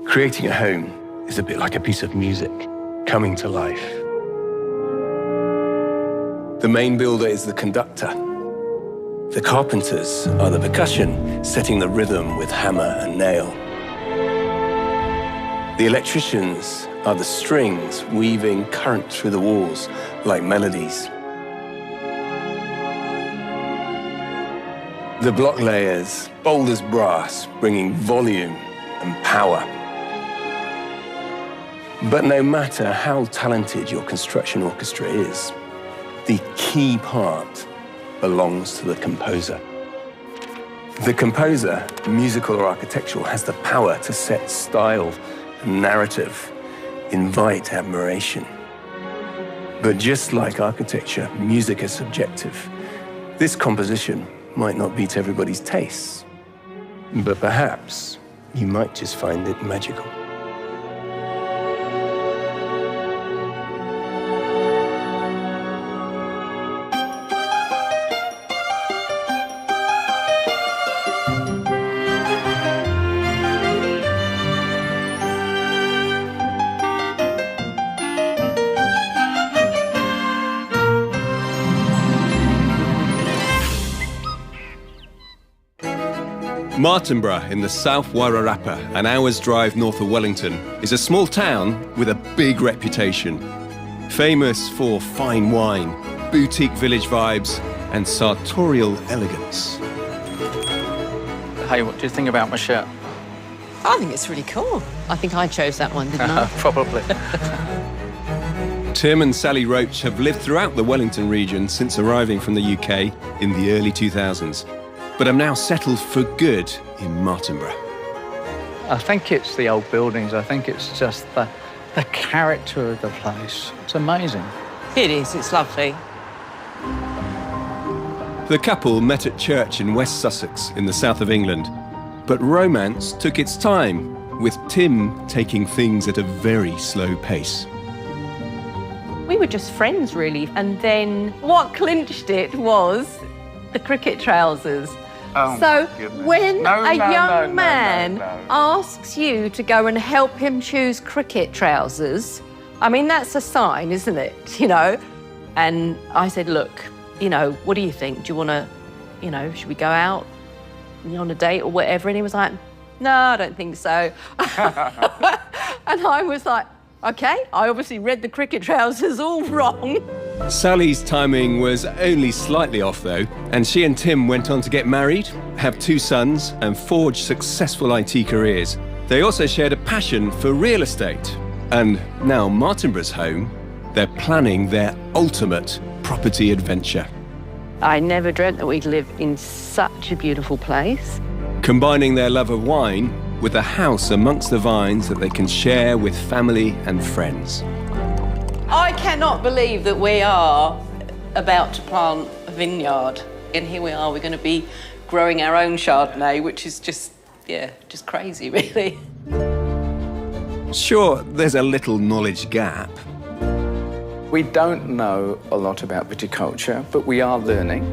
Creating a home is a bit like a piece of music coming to life. The main builder is the conductor. The carpenters are the percussion, setting the rhythm with hammer and nail. The electricians are the strings, weaving current through the walls like melodies. The block layers, bold as brass, bringing volume and power. But no matter how talented your construction orchestra is, the key part belongs to the composer. The composer, musical or architectural, has the power to set style and narrative, invite admiration. But just like architecture, music is subjective. This composition might not be to everybody's tastes, but perhaps you might just find it magical. Martinborough in the South Wairarapa, an hour's drive north of Wellington, is a small town with a big reputation. Famous for fine wine, boutique village vibes, and sartorial elegance. Hey, what do you think about my shirt? I think it's really cool. I think I chose that one, didn't I? Probably. Tim and Sally Roach have lived throughout the Wellington region since arriving from the UK in the early 2000s, but are now settled for good in Martinborough. I think it's the old buildings. I think it's just the character of the place. It's amazing. It is, it's lovely. The couple met at church in West Sussex in the south of England, but romance took its time, with Tim taking things at a very slow pace. We were just friends, really. And then what clinched it was the cricket trousers. Oh, so goodness. when a young no, man no. asks you to go and help him choose cricket trousers, I mean, that's a sign, isn't it? You know? And I said, look, you know, what do you think? Do you want to, you know, should we go out on a date or whatever? And he was like, no, I don't think so. And I was like, okay, I obviously read the cricket trousers all wrong. Sally's timing was only slightly off, though, and she and Tim went on to get married, have 2 sons, and forge successful IT careers. They also shared a passion for real estate. And now Martinborough's home, they're planning their ultimate property adventure. I never dreamt that we'd live in such a beautiful place. Combining their love of wine with a house amongst the vines that they can share with family and friends. I cannot believe that we are about to plant a vineyard. And here we are, we're going to be growing our own Chardonnay, which is just crazy, really. Sure, there's a little knowledge gap. We don't know a lot about viticulture, but we are learning.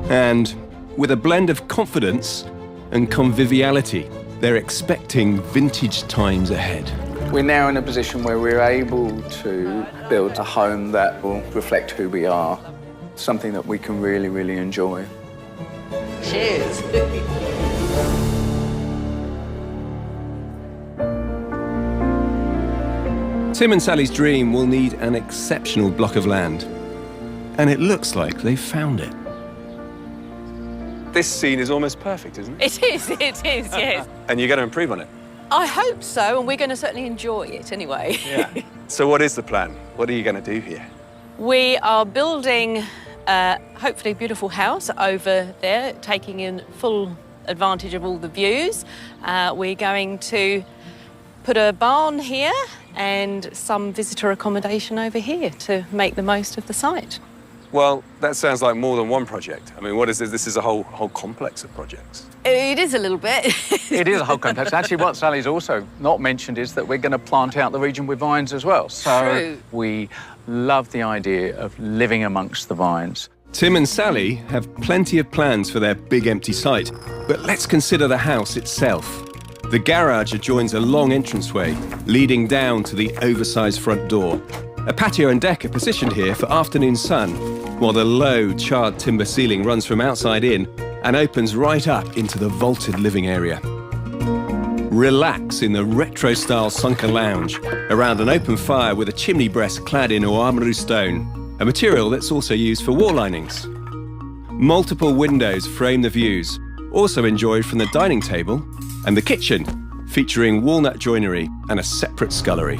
And with a blend of confidence and conviviality, they're expecting vintage times ahead. We're now in a position where we're able to build a home that will reflect who we are, something that we can really, really enjoy. Cheers. Tim and Sally's dream will need an exceptional block of land. And it looks like they've found it. This scene is almost perfect, isn't it? It is, yes. And you're going to improve on it? I hope so, and we're going to certainly enjoy it anyway. Yeah. So what is the plan? What are you going to do here? We are building, hopefully, a beautiful house over there, taking in full advantage of all the views. We're going to put a barn here and some visitor accommodation over here to make the most of the site. Well, that sounds like more than one project. I mean, what is this? This is a whole complex of projects. It is a little bit. It is a whole complex. Actually, what Sally's also not mentioned is that we're going to plant out the region with vines as well. So True. We love the idea of living amongst the vines. Tim and Sally have plenty of plans for their big empty site, but let's consider the house itself. The garage adjoins a long entranceway leading down to the oversized front door. A patio and deck are positioned here for afternoon sun, while the low, charred timber ceiling runs from outside in and opens right up into the vaulted living area. Relax in the retro-style sunken lounge around an open fire with a chimney breast clad in Martinborough stone, a material that's also used for wall linings. Multiple windows frame the views, also enjoyed from the dining table and the kitchen, featuring walnut joinery and a separate scullery.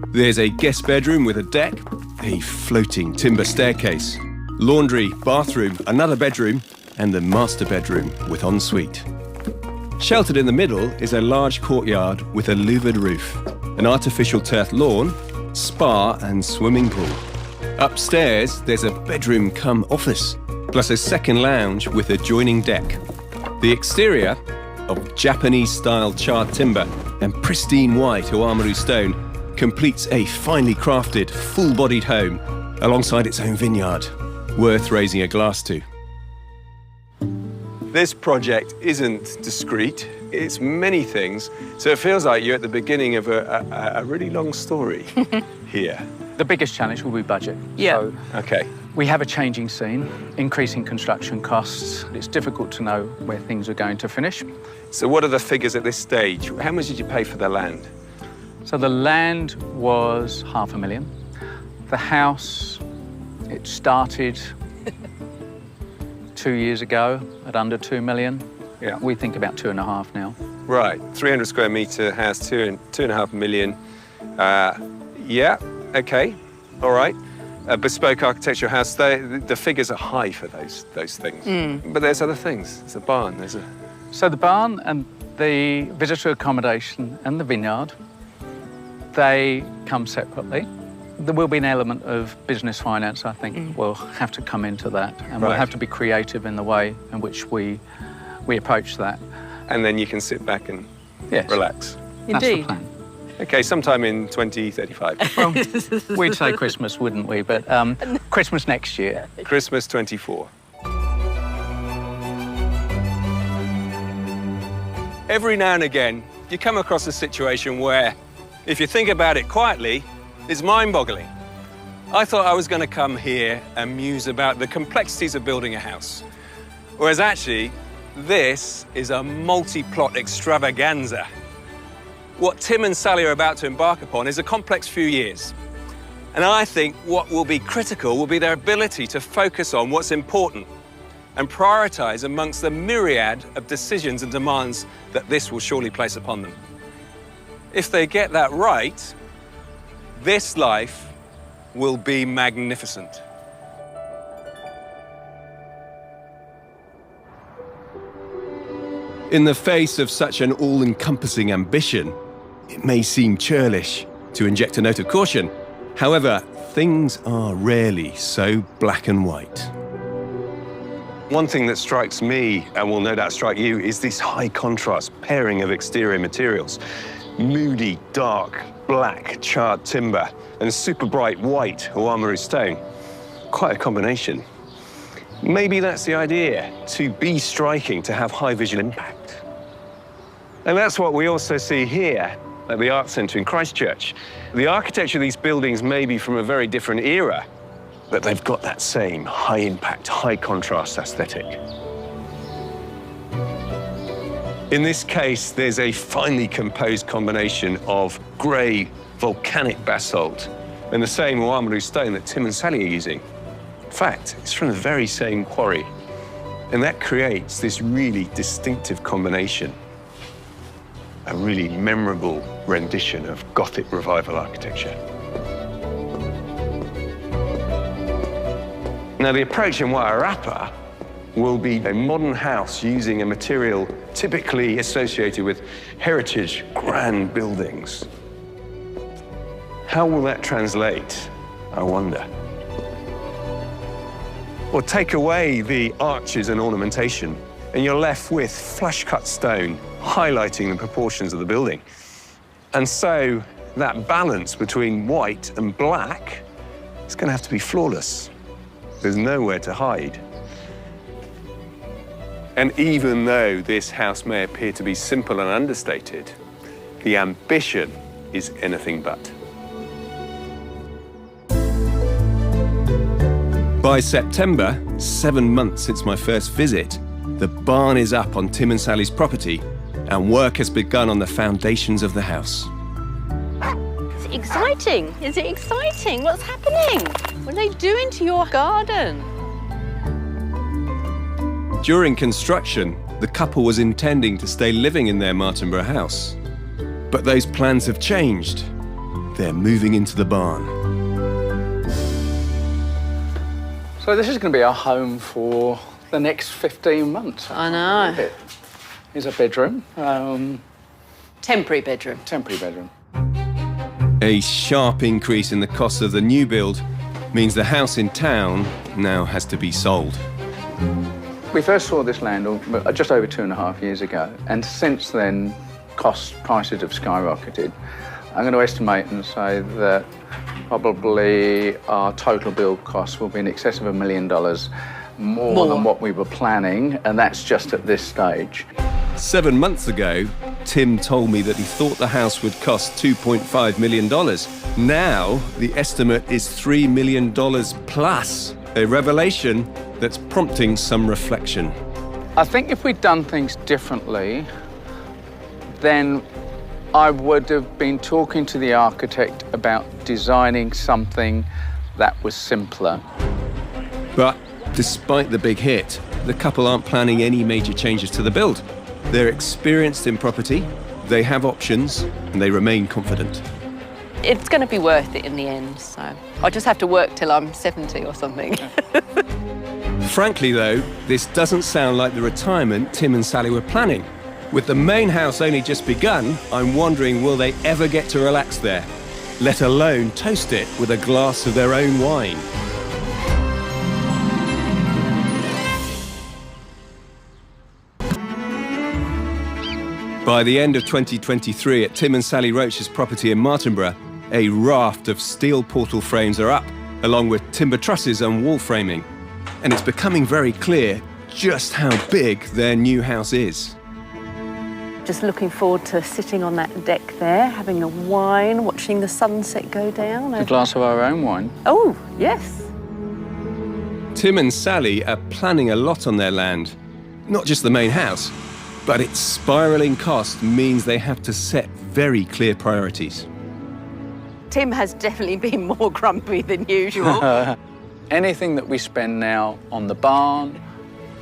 There's a guest bedroom with a deck, a floating timber staircase, laundry, bathroom, another bedroom, and the master bedroom with ensuite. Sheltered in the middle is a large courtyard with a louvered roof, an artificial turf lawn, spa and swimming pool. Upstairs, there's a bedroom cum office, plus a second lounge with adjoining deck. The exterior, of Japanese-style charred timber and pristine white Martinborough stone, completes a finely crafted, full-bodied home alongside its own vineyard, worth raising a glass to. This project isn't discrete, it's many things, so it feels like you're at the beginning of a really long story here. The biggest challenge will be budget. Yeah. So Okay. we have a changing scene, increasing construction costs. It's difficult to know where things are going to finish. So what are the figures at this stage? How much did you pay for the land? So the land was $500,000. The house, it started 2 years ago at under 2 million. Yeah. We think about 2.5 now. Right, 300 square metre house, 2.5 million. Yeah, okay, all right. A bespoke architectural house, the figures are high for those things. But there's other things. There's a barn, So the barn and the visitor accommodation and the vineyard, they come separately. There will be an element of business finance, I think, will have to come into that. And we'll Right. have to be creative in the way in which we approach that. And then you can sit back and Yes. relax. That's the Indeed. plan. Okay, sometime in 2035. Well, we'd say Christmas, wouldn't we? But Christmas next year. Christmas 24. Every now and again, you come across a situation where, if you think about it quietly, it's mind-boggling. I thought I was going to come here and muse about the complexities of building a house. Whereas actually, this is a multi-plot extravaganza. What Tim and Sally are about to embark upon is a complex few years. And I think what will be critical will be their ability to focus on what's important and prioritise amongst the myriad of decisions and demands that this will surely place upon them. If they get that right, this life will be magnificent. In the face of such an all-encompassing ambition, it may seem churlish to inject a note of caution. However, things are rarely so black and white. One thing that strikes me, and will no doubt strike you, is this high contrast pairing of exterior materials. Moody, dark, black charred timber and super bright white Martinborough stone. Quite a combination. Maybe that's the idea, to be striking, to have high visual impact. And that's what we also see here at the Art Centre in Christchurch. The architecture of these buildings may be from a very different era, but they've got that same high impact, high contrast aesthetic. In this case, there's a finely composed combination of grey volcanic basalt and the same Martinborough stone that Tim and Sally are using. In fact, it's from the very same quarry. And that creates this really distinctive combination, a really memorable rendition of Gothic revival architecture. Now, the approach in Wairarapa will be a modern house using a material typically associated with heritage grand buildings. How will that translate, I wonder? Or take away the arches and ornamentation, and you're left with flush-cut stone highlighting the proportions of the building. And so that balance between white and black is going to have to be flawless. There's nowhere to hide. And even though this house may appear to be simple and understated, the ambition is anything but. By September, 7 months since my first visit, the barn is up on Tim and Sally's property and work has begun on the foundations of the house. Is it exciting? Is it exciting? What's happening? What are they doing to your garden? During construction, the couple was intending to stay living in their Martinborough house. But those plans have changed. They're moving into the barn. So this is going to be our home for the next 15 months. I know. Here's a bedroom. Temporary bedroom. Temporary bedroom. A sharp increase in the cost of the new build means the house in town now has to be sold. We first saw this land just over 2.5 years ago, and since then, prices have skyrocketed. I'm going to estimate and say that probably our total build cost will be in excess of $1 million more than what we were planning, and that's just at this stage. 7 months ago, Tim told me that he thought the house would cost $2.5 million. Now, the estimate is $3 million plus, a revelation that's prompting some reflection. I think if we'd done things differently, then I would have been talking to the architect about designing something that was simpler. But despite the big hit, the couple aren't planning any major changes to the build. They're experienced in property, they have options, and they remain confident. It's going to be worth it in the end, so I'll just have to work till I'm 70 or something. Frankly, though, this doesn't sound like the retirement Tim and Sally were planning. With the main house only just begun, I'm wondering will they ever get to relax there, let alone toast it with a glass of their own wine. By the end of 2023 at Tim and Sally Roach's property in Martinborough, a raft of steel portal frames are up, along with timber trusses and wall framing. And it's becoming very clear just how big their new house is. Just looking forward to sitting on that deck there, having a wine, watching the sunset go down. A glass of our own wine. Oh, yes. Tim and Sally are planning a lot on their land. Not just the main house, but its spiralling cost means they have to set very clear priorities. Tim has definitely been more grumpy than usual. Anything that we spend now on the barn,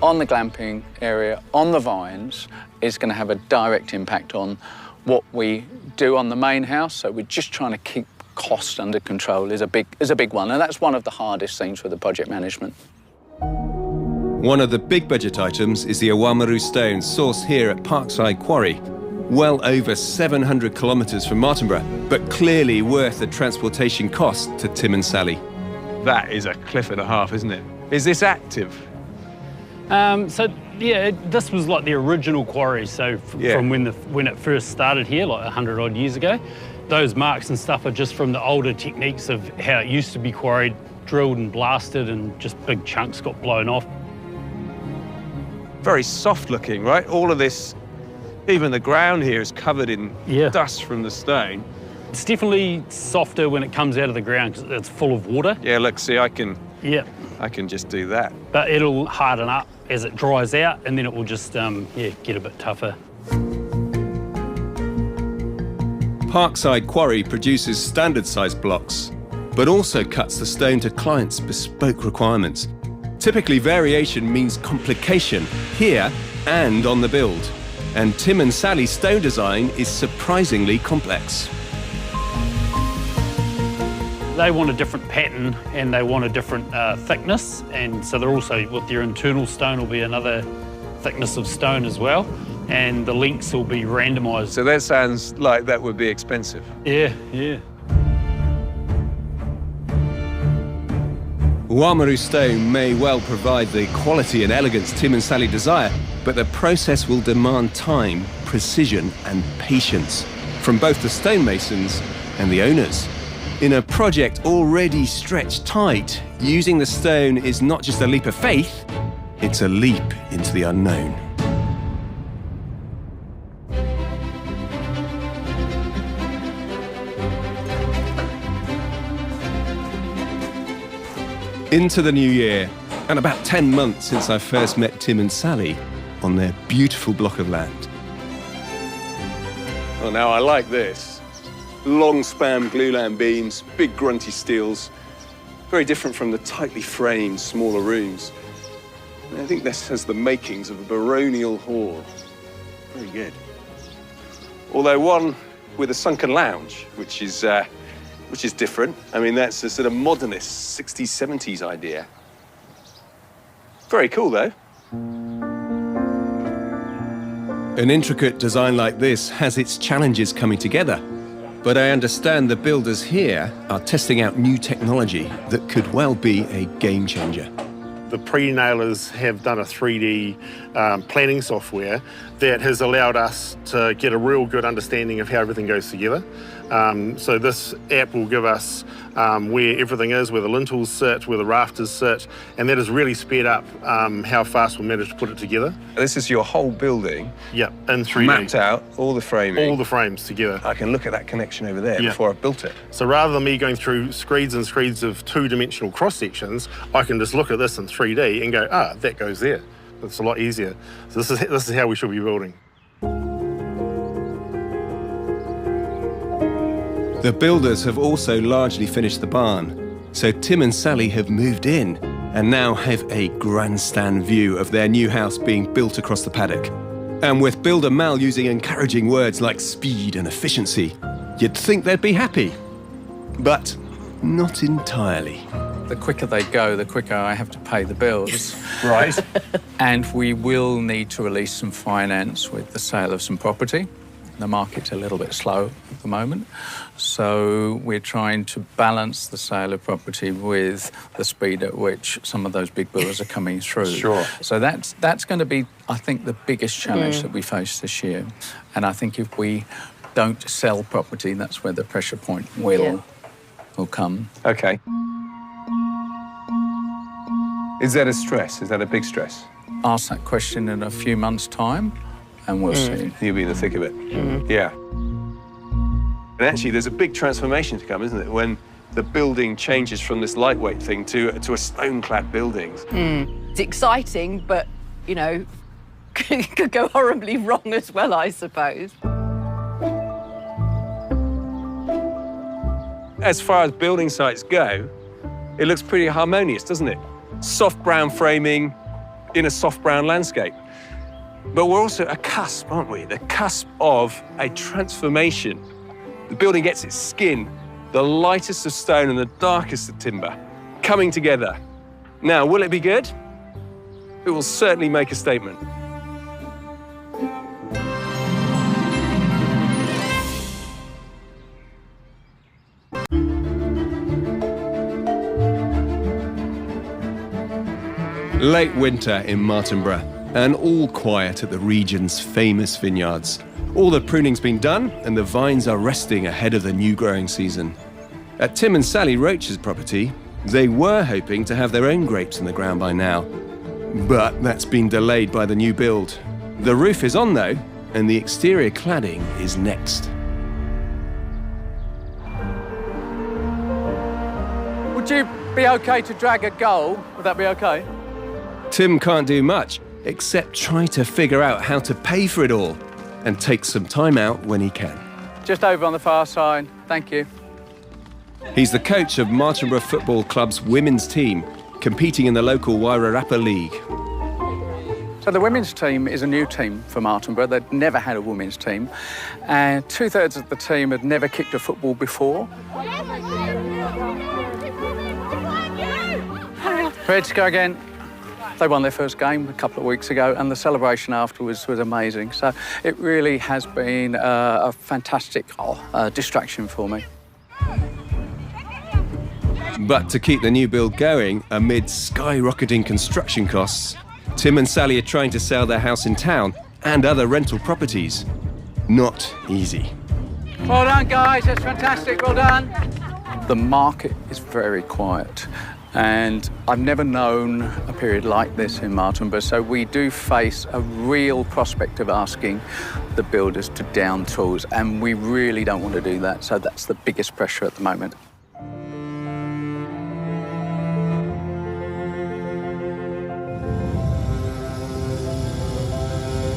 on the glamping area, on the vines, is going to have a direct impact on what we do on the main house. So we're just trying to keep costs under control is a big one, and that's one of the hardest things with the project management. One of the big budget items is the Oamaru stone sourced here at Parkside Quarry, well over 700 kilometres from Martinborough, but clearly worth the transportation cost to Tim and Sally. That is a cliff and a half, isn't it? Is this active? This was like the original quarry. So from when it first started here, like 100 odd years ago, those marks and stuff are just from the older techniques of how it used to be quarried, drilled and blasted, and just big chunks got blown off. Very soft looking, right? All of this, even the ground here is covered in dust from the stone. It's definitely softer when it comes out of the ground because it's full of water. Yeah, look, see, I can just do that. But it'll harden up as it dries out, and then it will just, get a bit tougher. Parkside Quarry produces standard-sized blocks, but also cuts the stone to clients' bespoke requirements. Typically, variation means complication here and on the build. And Tim and Sally's stone design is surprisingly complex. They want a different pattern and they want a different thickness, and so they're also, with their internal stone, will be another thickness of stone as well, and the lengths will be randomised. So that sounds like that would be expensive. Yeah. Oamaru stone may well provide the quality and elegance Tim and Sally desire, but the process will demand time, precision, and patience from both the stonemasons and the owners. In a project already stretched tight, using the stone is not just a leap of faith, it's a leap into the unknown. Into the new year, and about 10 months since I first met Tim and Sally on their beautiful block of land. Oh, now I like this. Long span glulam beams, big grunty steels. Very different from the tightly framed, smaller rooms. I think this has the makings of a baronial hall. Very good. Although one with a sunken lounge, which is different. I mean, that's a sort of modernist 60s, 70s idea. Very cool, though. An intricate design like this has its challenges coming together, but I understand the builders here are testing out new technology that could well be a game changer. The pre-nailers have done a 3D planning software that has allowed us to get a real good understanding of how everything goes together. So this app will give us where everything is, where the lintels sit, where the rafters sit, and that has really sped up how fast we managed to put it together. This is your whole building. Yep, in 3D. Mapped out, all the framing. All the frames together. I can look at that connection over there before I've built it. So rather than me going through screeds and screeds of two-dimensional cross-sections, I can just look at this in 3D and go, that goes there. It's a lot easier. So this is how we should be building. The builders have also largely finished the barn, so Tim and Sally have moved in and now have a grandstand view of their new house being built across the paddock. And with builder Mal using encouraging words like speed and efficiency, you'd think they'd be happy. But not entirely. The quicker they go, the quicker I have to pay the bills. Right. And we will need to release some finance with the sale of some property. The market's a little bit slow at the moment, so we're trying to balance the sale of property with the speed at which some of those big builders are coming through. Sure. So that's going to be, I think, the biggest challenge that we face this year. And I think if we don't sell property, that's where the pressure point will come. Okay. Is that a stress? Is that a big stress? Ask that question in a few months' time, and we'll see. You'll be in the thick of it. Yeah. And actually, there's a big transformation to come, isn't it? When the building changes from this lightweight thing to a stone-clad building. It's exciting, but, you know, could go horribly wrong as well, I suppose. As far as building sites go, it looks pretty harmonious, doesn't it? Soft brown framing in a soft brown landscape. But we're also a cusp, aren't we? The cusp of a transformation. The building gets its skin, the lightest of stone and the darkest of timber, coming together. Now, will it be good? It will certainly make a statement. Late winter in Martinborough, and all quiet at the region's famous vineyards. All the pruning's been done, and the vines are resting ahead of the new growing season. At Tim and Sally Roach's property, they were hoping to have their own grapes in the ground by now. But that's been delayed by the new build. The roof is on, though, and the exterior cladding is next. Would you be OK to drag a goal? Would that be OK? Tim can't do much, except try to figure out how to pay for it all, and take some time out when he can. Just over on the far side. Thank you. He's the coach of Martinborough Football Club's women's team, competing in the local Wairarapa League. So the women's team is a new team for Martinborough. They'd never had a women's team. And 2/3 of the team had never kicked a football before. Ready to go again. They won their first game a couple of weeks ago, and the celebration afterwards was amazing. So it really has been a fantastic distraction for me. But to keep the new build going amid skyrocketing construction costs, Tim and Sally are trying to sell their house in town and other rental properties. Not easy. Well done, guys. That's fantastic. Well done. The market is very quiet. And I've never known a period like this in Martinborough, so we do face a real prospect of asking the builders to down tools, and we really don't want to do that, so that's the biggest pressure at the moment.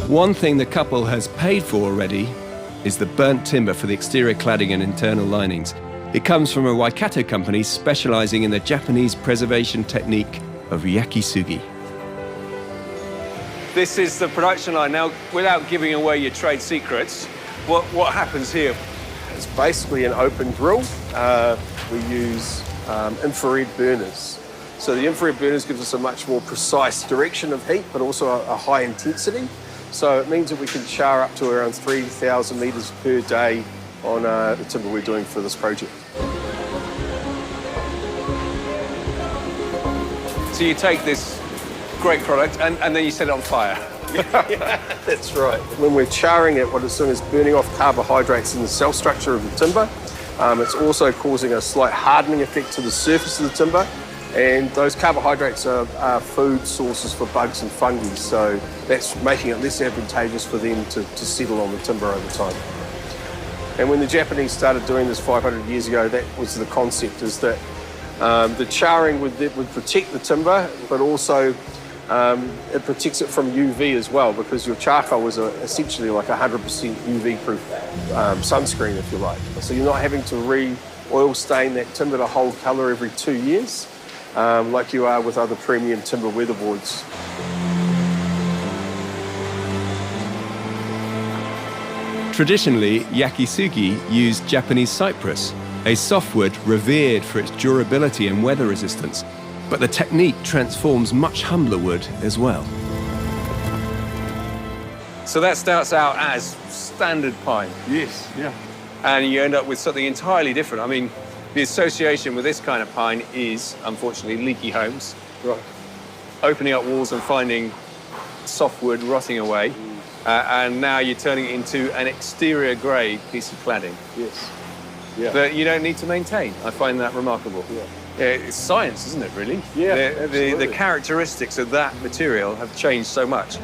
One thing the couple has paid for already is the burnt timber for the exterior cladding and internal linings. It comes from a Waikato company specialising in the Japanese preservation technique of yakisugi. This is the production line. Now, without giving away your trade secrets, what happens here? It's basically an open grill. We use infrared burners. So the infrared burners gives us a much more precise direction of heat, but also a high intensity. So it means that we can char up to around 3,000 litres per day on the timber we're doing for this project. So you take this great product and then you set it on fire. That's right. When we're charring it, what it's doing is burning off carbohydrates in the cell structure of the timber. It's also causing a slight hardening effect to the surface of the timber. And those carbohydrates are food sources for bugs and fungi, so that's making it less advantageous for them to settle on the timber over time. And when the Japanese started doing this 500 years ago, that was the concept, is that the charring would protect the timber, but also it protects it from UV as well, because your charcoal is essentially like 100% UV-proof sunscreen, if you like. So you're not having to re-oil stain that timber to hold colour every 2 years, like you are with other premium timber weatherboards. Traditionally, yakisugi used Japanese cypress, a softwood revered for its durability and weather resistance. But the technique transforms much humbler wood as well. So that starts out as standard pine. Yes, yeah. And you end up with something entirely different. I mean, the association with this kind of pine is, unfortunately, leaky homes. Right. Opening up walls and finding softwood rotting away. And now you're turning it into an exterior grey piece of cladding. Yes. Yeah. That you don't need to maintain. I find that remarkable. Yeah. It's science, isn't it, really? Yeah, the characteristics of that material have changed so much.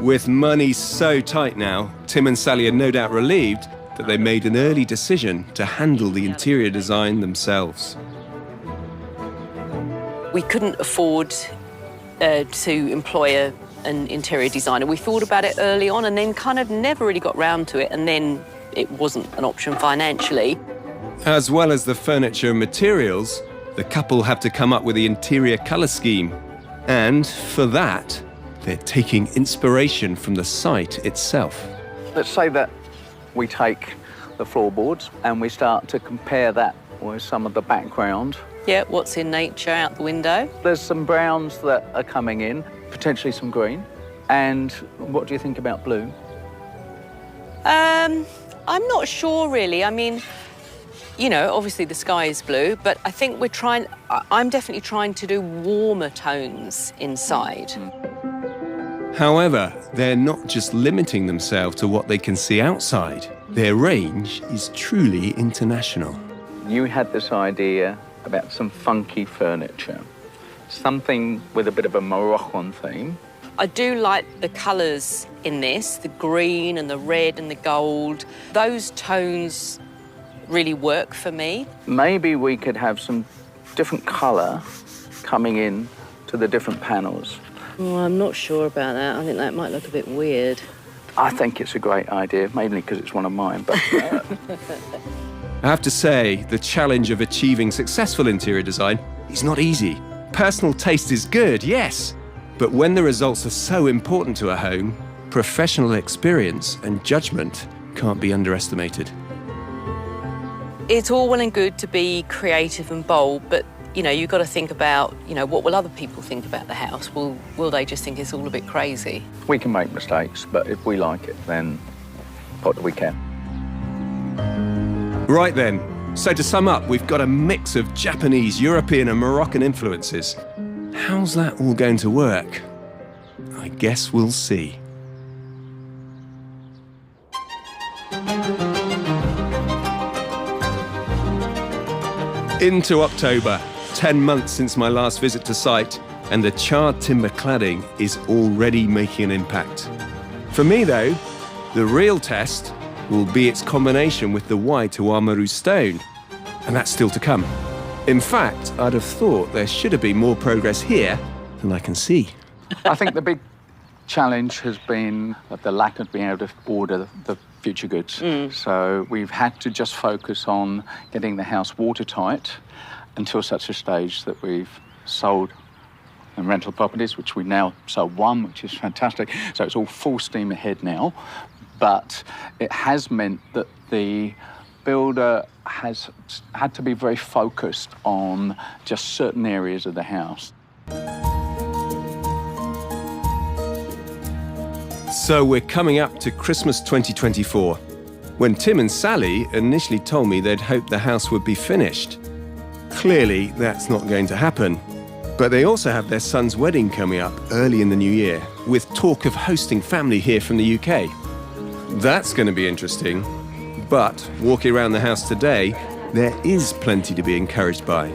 With money so tight now, Tim and Sally are no doubt relieved that they made an early decision to handle the interior design themselves. We couldn't afford to employ an interior designer. We thought about it early on and then kind of never really got round to it, and then it wasn't an option financially. As well as the furniture and materials, the couple have to come up with the interior colour scheme. And for that, they're taking inspiration from the site itself. Let's say that we take the floorboards and we start to compare that with some of the background. Yeah, what's in nature out the window. There's some browns that are coming in, potentially some green. And what do you think about blue? I'm not sure, really. I mean, you know, obviously the sky is blue, but I think I'm definitely trying to do warmer tones inside. However, they're not just limiting themselves to what they can see outside. Their range is truly international. You had this idea about some funky furniture, something with a bit of a Moroccan theme. I do like the colours in this, the green and the red and the gold. Those tones really work for me. Maybe we could have some different colour coming in to the different panels. Oh, I'm not sure about that. I think that might look a bit weird. I think it's a great idea, mainly because it's one of mine, but... I have to say, the challenge of achieving successful interior design is not easy. Personal taste is good, yes, but when the results are so important to a home, professional experience and judgment can't be underestimated. It's all well and good to be creative and bold, but you know, you've got to think about, you know, what will other people think about the house? Will they just think it's all a bit crazy? We can make mistakes, but if we like it, then what do we care? Right then, so to sum up, we've got a mix of Japanese, European and Moroccan influences. How's that all going to work? I guess we'll see. Into October, 10 months since my last visit to site, and the charred timber cladding is already making an impact. For me though, the real test will be its combination with the white Oamaru stone, and that's still to come. In fact, I'd have thought there should have been more progress here than I can see. I think the big challenge has been the lack of being able to order the future goods. So we've had to just focus on getting the house watertight until such a stage that we've sold and rental properties, which we now sold one, which is fantastic. So it's all full steam ahead now. But it has meant that the builder has had to be very focused on just certain areas of the house. So we're coming up to Christmas 2024, when Tim and Sally initially told me they'd hoped the house would be finished. Clearly, that's not going to happen. But they also have their son's wedding coming up early in the new year, with talk of hosting family here from the UK. That's going to be interesting. But walking around the house today, there is plenty to be encouraged by.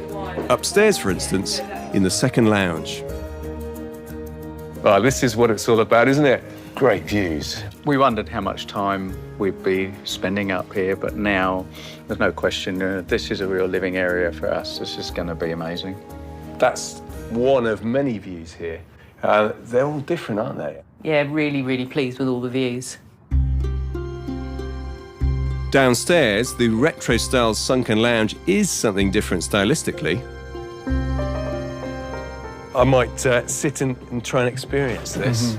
Upstairs, for instance, in the second lounge. Well, this is what it's all about, isn't it? Great views. We wondered how much time we'd be spending up here, but now there's no question, this is a real living area for us. This is going to be amazing. That's one of many views here. They're all different, aren't they? Yeah, really, really pleased with all the views. Downstairs, the retro-style sunken lounge is something different stylistically. I might sit and try and experience this.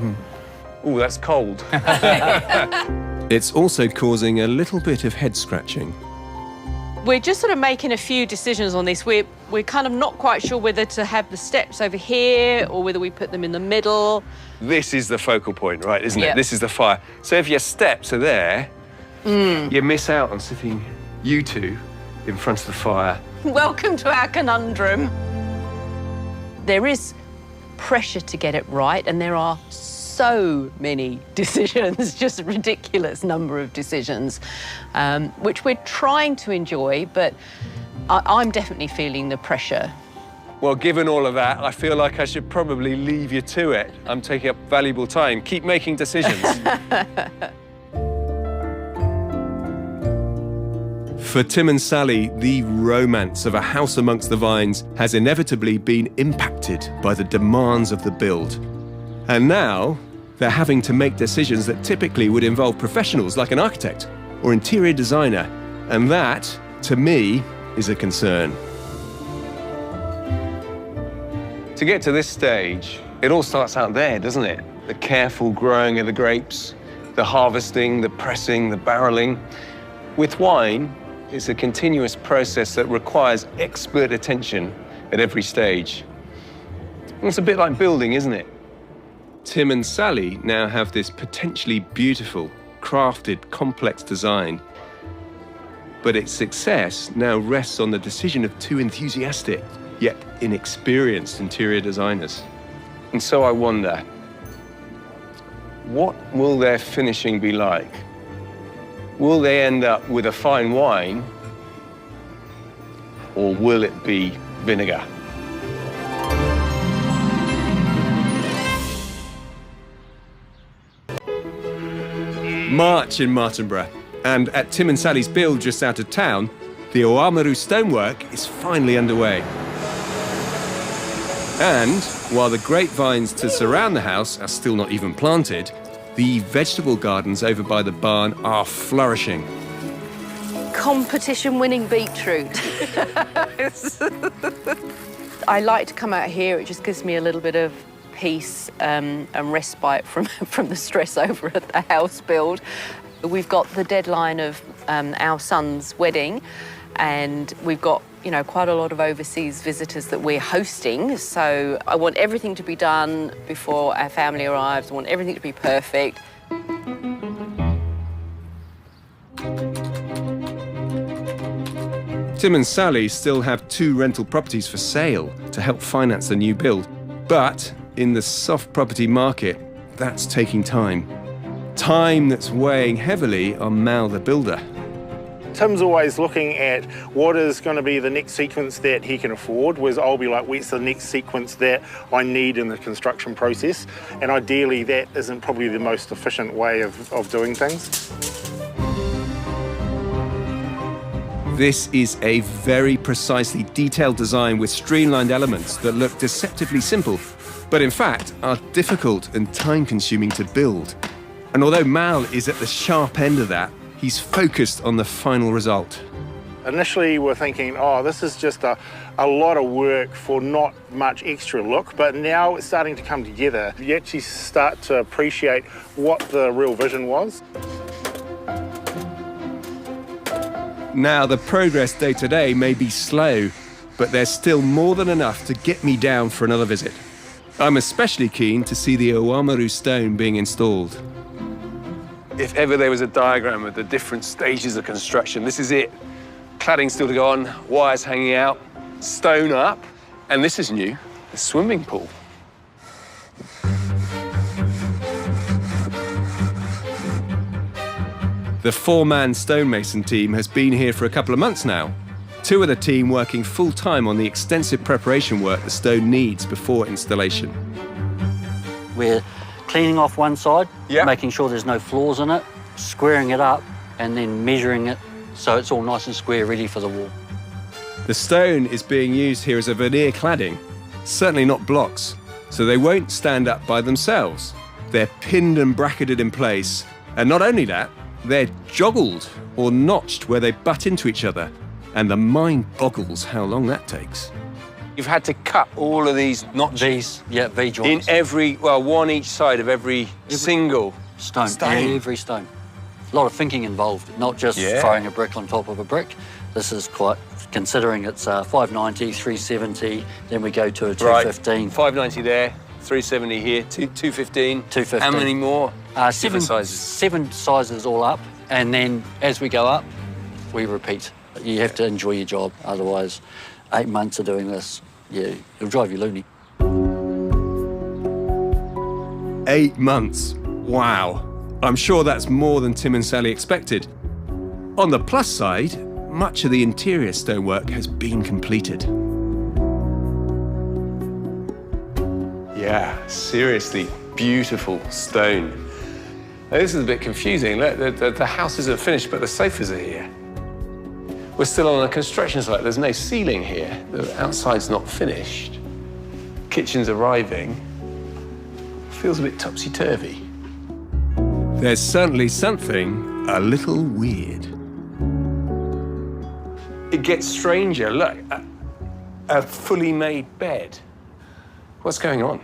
Oh, that's cold. It's also causing a little bit of head scratching. We're just sort of making a few decisions on this. We're kind of not quite sure whether to have the steps over here or whether we put them in the middle. This is the focal point, right, isn't Yep. it? This is the fire. So if your steps are there, you miss out on sitting, you two, in front of the fire. Welcome to our conundrum. There is pressure to get it right, and there are so many decisions, just a ridiculous number of decisions, which we're trying to enjoy, but I'm definitely feeling the pressure. Well, given all of that, I feel like I should probably leave you to it. I'm taking up valuable time. Keep making decisions. For Tim and Sally, the romance of a house amongst the vines has inevitably been impacted by the demands of the build. And now, they're having to make decisions that typically would involve professionals like an architect or interior designer. And that, to me, is a concern. To get to this stage, it all starts out there, doesn't it? The careful growing of the grapes, the harvesting, the pressing, the barreling. With wine, it's a continuous process that requires expert attention at every stage. It's a bit like building, isn't it? Tim and Sally now have this potentially beautiful, crafted, complex design. But its success now rests on the decision of two enthusiastic, yet inexperienced interior designers. And so I wonder, what will their finishing be like? Will they end up with a fine wine, or will it be vinegar? March in Martinborough, and at Tim and Sally's build just out of town, the Oamaru stonework is finally underway. And while the grapevines to surround the house are still not even planted, the vegetable gardens over by the barn are flourishing. Competition-winning beetroot. I like to come out here. It just gives me a little bit of peace and respite from the stress over at the house build. We've got the deadline of our son's wedding, and we've got, you know, quite a lot of overseas visitors that we're hosting. So I want everything to be done before our family arrives. I want everything to be perfect. Tim and Sally still have 2 rental properties for sale to help finance the new build. But in the soft property market, that's taking time. Time that's weighing heavily on Mal the builder. Tim's always looking at what is going to be the next sequence that he can afford, whereas I'll be like, what's the next sequence that I need in the construction process? And ideally, that isn't probably the most efficient way of doing things. This is a very precisely detailed design with streamlined elements that look deceptively simple, but in fact are difficult and time-consuming to build. And although Mal is at the sharp end of that, he's focused on the final result. Initially, we're thinking, oh, this is just a lot of work for not much extra look, but now it's starting to come together. You actually start to appreciate what the real vision was. Now, the progress day to day may be slow, but there's still more than enough to get me down for another visit. I'm especially keen to see the Oamaru stone being installed. If ever there was a diagram of the different stages of construction, this is it. Cladding still to go on, wires hanging out, stone up, and this is new, a swimming pool. The 4-man stonemason team has been here for a couple of months now. 2 of the team working full-time on the extensive preparation work the stone needs before installation. We're cleaning off one side, making sure there's no flaws in it, squaring it up, and then measuring it so it's all nice and square, ready for the wall. The stone is being used here as a veneer cladding, certainly not blocks, so they won't stand up by themselves. They're pinned and bracketed in place, and not only that, they're joggled or notched where they butt into each other, and the mind boggles how long that takes. You've had to cut all of these notches. V joints. In every, well, one each side of every single stone. Every stone. A lot of thinking involved, not just throwing a brick on top of a brick. This is quite, considering it's 590, 370, then we go to a 215. Right. 590 there, 370 here, 215. 215. How many more? 7 sizes. 7 sizes all up, and then as we go up, we repeat. You have to enjoy your job, otherwise 8 months of doing this, it'll drive you loony. 8 months. Wow. I'm sure that's more than Tim and Sally expected. On the plus side, much of the interior stonework has been completed. Yeah, seriously, beautiful stone. Now, this is a bit confusing. Look, the house isn't finished, but the sofas are here. We're still on a construction site. There's no ceiling here. The outside's not finished. Kitchen's arriving. Feels a bit topsy-turvy. There's certainly something a little weird. It gets stranger. Look, a fully made bed. What's going on?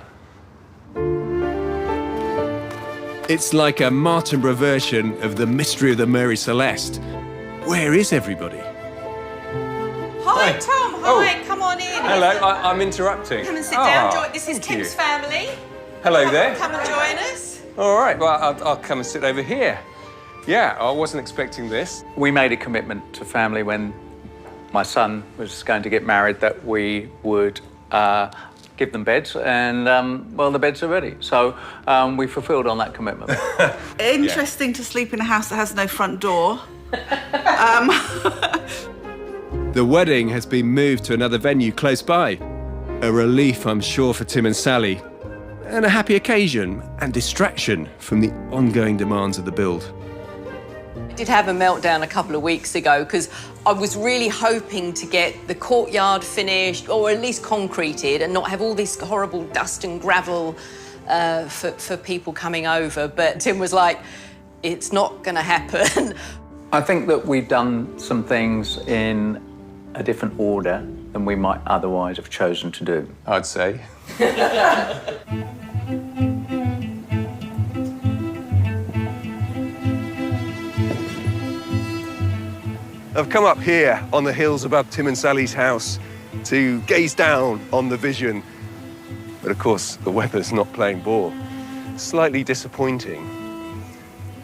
It's like a Martinborough version of the Mystery of the Mary Celeste. Where is everybody? Hi, Tom. Hi, come on in. Hello, I'm interrupting. Come and sit down. This is Tim's family. Hello there. Come and join us. All right, well, I'll come and sit over here. Yeah, I wasn't expecting this. We made a commitment to family when my son was going to get married that we would give them beds, and well, the beds are ready. So we fulfilled on that commitment. Interesting to sleep in a house that has no front door. The wedding has been moved to another venue close by. A relief, I'm sure, for Tim and Sally, and a happy occasion and distraction from the ongoing demands of the build. I did have a meltdown a couple of weeks ago because I was really hoping to get the courtyard finished or at least concreted and not have all this horrible dust and gravel for people coming over. But Tim was like, it's not going to happen. I think that we've done some things in a different order than we might otherwise have chosen to do, I'd say. I've come up here on the hills above Tim and Sally's house to gaze down on the vision. But of course, the weather's not playing ball. Slightly disappointing.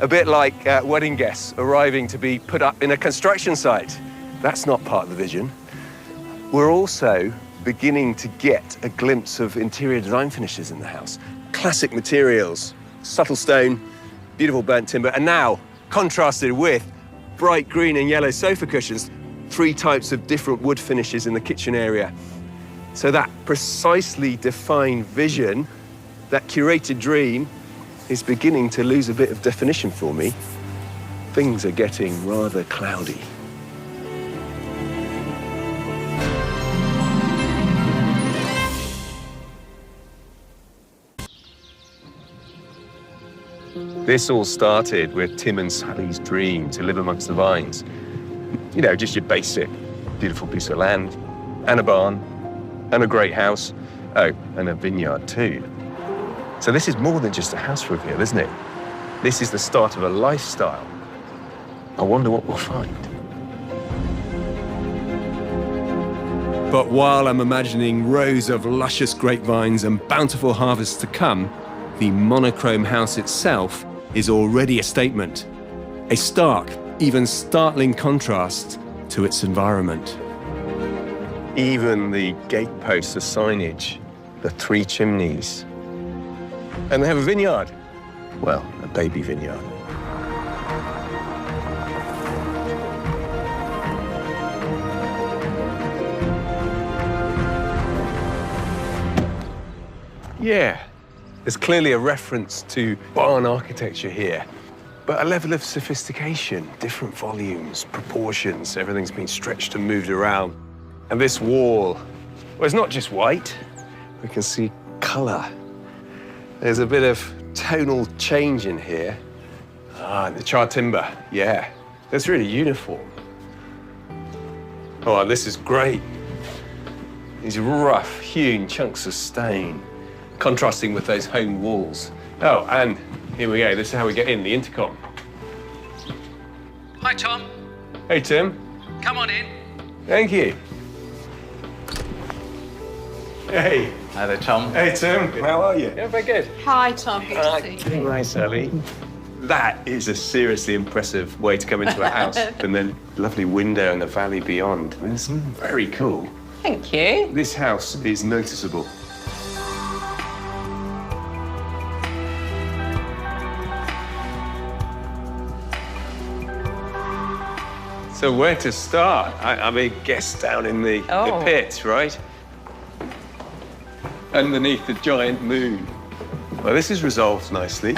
A bit like wedding guests arriving to be put up in a construction site. That's not part of the vision. We're also beginning to get a glimpse of interior design finishes in the house. Classic materials, subtle stone, beautiful burnt timber, and now contrasted with bright green and yellow sofa cushions, 3 types of different wood finishes in the kitchen area. So that precisely defined vision, that curated dream, is beginning to lose a bit of definition for me. Things are getting rather cloudy. This all started with Tim and Sally's dream to live amongst the vines. You know, just your basic, beautiful piece of land, and a barn, and a great house. Oh, and a vineyard too. So this is more than just a house reveal, isn't it? This is the start of a lifestyle. I wonder what we'll find. But while I'm imagining rows of luscious grapevines and bountiful harvests to come, the monochrome house itself is already a statement. A stark, even startling contrast to its environment. Even the gateposts, the signage, the 3 chimneys. And they have a vineyard. Well, a baby vineyard. Yeah, there's clearly a reference to barn architecture here, but a level of sophistication, different volumes, proportions, everything's been stretched and moved around. And this wall, well, it's not just white, we can see colour. There's a bit of tonal change in here. Ah, the charred timber, yeah, that's really uniform. Oh, this is great. These rough hewn chunks of stone, contrasting with those home walls. Oh, and here we go. This is how we get in, the intercom. Hi, Tom. Hey, Tim. Come on in. Thank you. Hey. Hi there, Tom. Hey, Tim. How are you? Yeah, very good. Hi, Tom. Good to see you. Hi, Sally. That is a seriously impressive way to come into a house. And then lovely window and the valley beyond. It's very cool. Thank you. This house is noticeable. So where to start? I mean, guess down in the pit, right? Underneath the giant moon. Well, this is resolved nicely.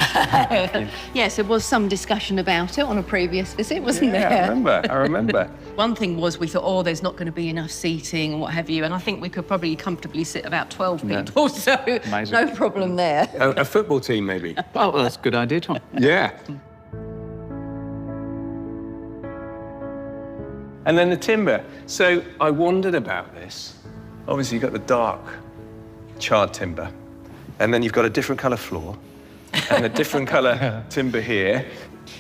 Yes, there was some discussion about it on a previous visit, wasn't there? Yeah, I remember. One thing was we thought, oh, there's not going to be enough seating and what have you, and I think we could probably comfortably sit about 12 people, so Amazing. no problem there. A football team, maybe? Oh, well, that's a good idea, Tom. Yeah. And then the timber. So I wondered about this. Obviously, you've got the dark charred timber, and then you've got a different colour floor, and a different colour timber here.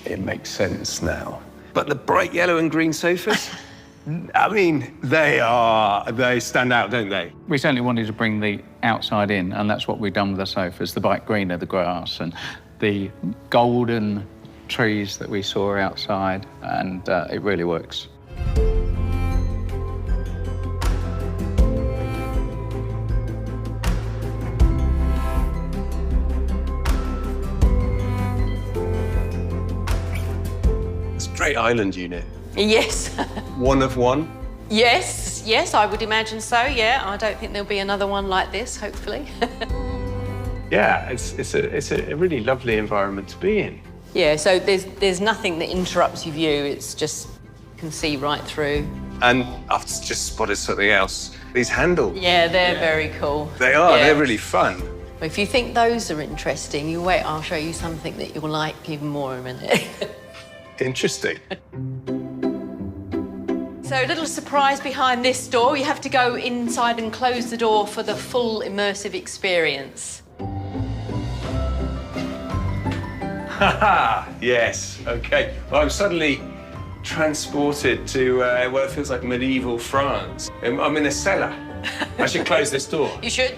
It makes sense now. But the bright yellow and green sofas, I mean, they stand out, don't they? We certainly wanted to bring the outside in, and that's what we've done with the sofas, the bright green of the grass and the golden trees that we saw outside, and it really works. Great island unit. Yes. One of one. Yes, I would imagine so, yeah. I don't think there'll be another one like this, hopefully. Yeah, it's a really lovely environment to be in. Yeah, so there's nothing that interrupts your view. It's just, you can see right through. And I've just spotted something else. These handles. Yeah, they're very cool. They are, Yeah. they're really fun. If you think those are interesting, you wait, I'll show you something that you'll like even more in a minute. Interesting. So a little surprise behind this door. You have to go inside and close the door for the full immersive experience. Haha, yes, okay. Well, I'm suddenly transported to what feels like medieval France. I'm in a cellar. I should close this door. You should.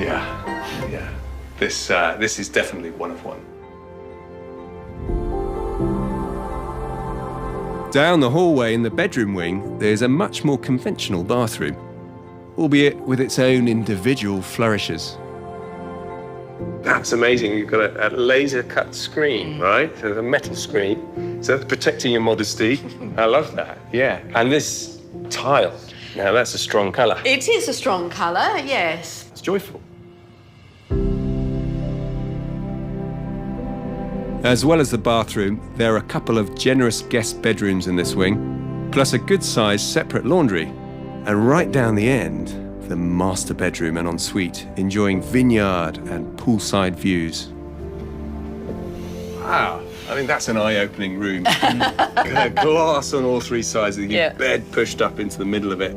Yeah. This is definitely one of one. Down the hallway in the bedroom wing, there's a much more conventional bathroom, albeit with its own individual flourishes. That's amazing. You've got a laser-cut screen, right? So a metal screen. So that's protecting your modesty. I love that, yeah. And this tile, now that's a strong colour. It is a strong colour, yes. It's joyful. As well as the bathroom, there are a couple of generous guest bedrooms in this wing, plus a good-sized separate laundry. And right down the end, the master bedroom and ensuite, enjoying vineyard and poolside views. Wow. I mean, that's an eye-opening room. Glass on all three sides of your bed pushed up into the middle of it.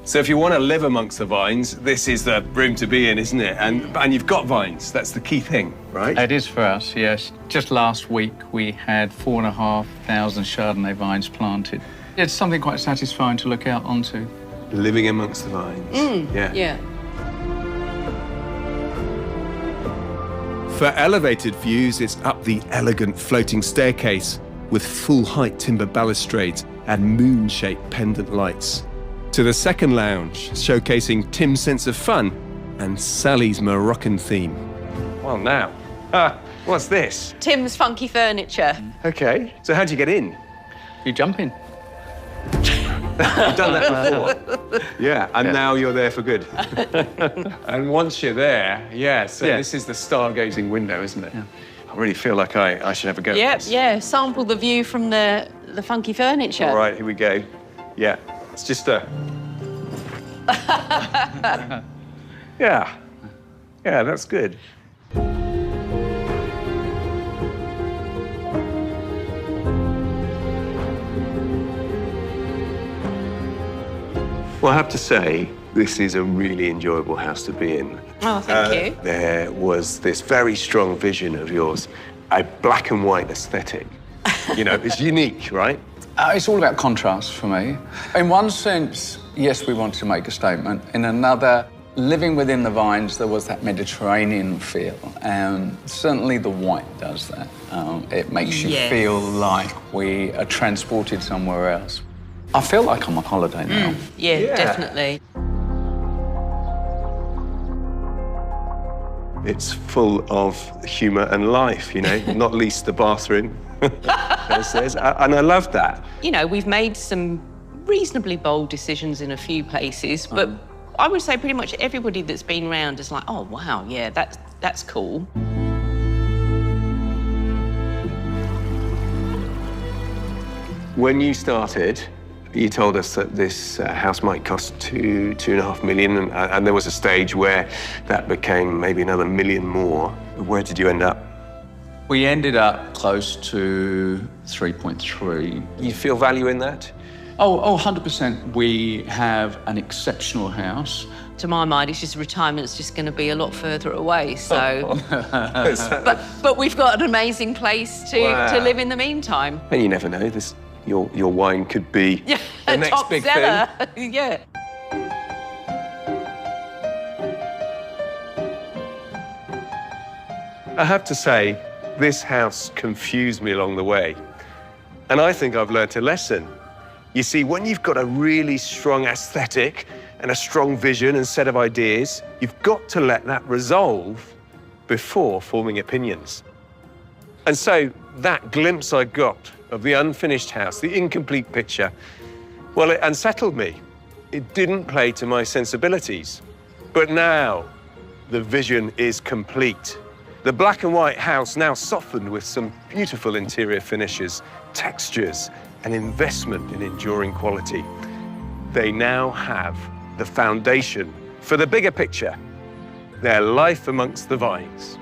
So if you want to live amongst the vines, this is the room to be in, isn't it? And you've got vines. That's the key thing, right? It is for us, yes. Just last week, we had 4,500 Chardonnay vines planted. It's something quite satisfying to look out onto. Living amongst the vines. Yeah. For elevated views, it's up the elegant floating staircase with full-height timber balustrades and moon-shaped pendant lights, to the second lounge, showcasing Tim's sense of fun and Sally's Moroccan theme. Well, now, what's this? Tim's funky furniture. Okay, so how'd you get in? You jump in. You've done that before. Yeah, and now you're there for good. And once you're there, this is the stargazing window, isn't it? Yeah. I really feel like I should have a go at this. Yeah, sample the view from the funky furniture. All right, here we go. Yeah, it's just a... Yeah, that's good. Well, I have to say, this is a really enjoyable house to be in. Oh, thank you. There was this very strong vision of yours, a black and white aesthetic. You know, it's unique, right? It's all about contrast for me. In one sense, yes, we wanted to make a statement. In another, living within the vines, there was that Mediterranean feel. And certainly the white does that. It makes you feel like we are transported somewhere else. I feel like I'm on holiday now. Yeah, definitely. It's full of humour and life, you know, not least the bathroom, it says. And I love that. You know, we've made some reasonably bold decisions in a few places, but I would say pretty much everybody that's been round is like, oh, wow, yeah, that's cool. When you started, you told us that this house might cost $2.5 million, and there was a stage where that became maybe another $1 million more. Where did you end up? We ended up close to 3.3. You feel value in that? Oh, 100%. We have an exceptional house. To my mind, it's just retirement's just going to be a lot further away, so... but we've got an amazing place to live in the meantime. And you never know, your wine could be the next top big seller. thing. Yeah. I have to say, this house confused me along the way. And I think I've learnt a lesson. You see, when you've got a really strong aesthetic and a strong vision and set of ideas, you've got to let that resolve before forming opinions. And so that glimpse I got of the unfinished house, the incomplete picture, well, it unsettled me. It didn't play to my sensibilities. But now, the vision is complete. The black and white house now softened with some beautiful interior finishes, textures, and investment in enduring quality. They now have the foundation for the bigger picture, their life amongst the vines.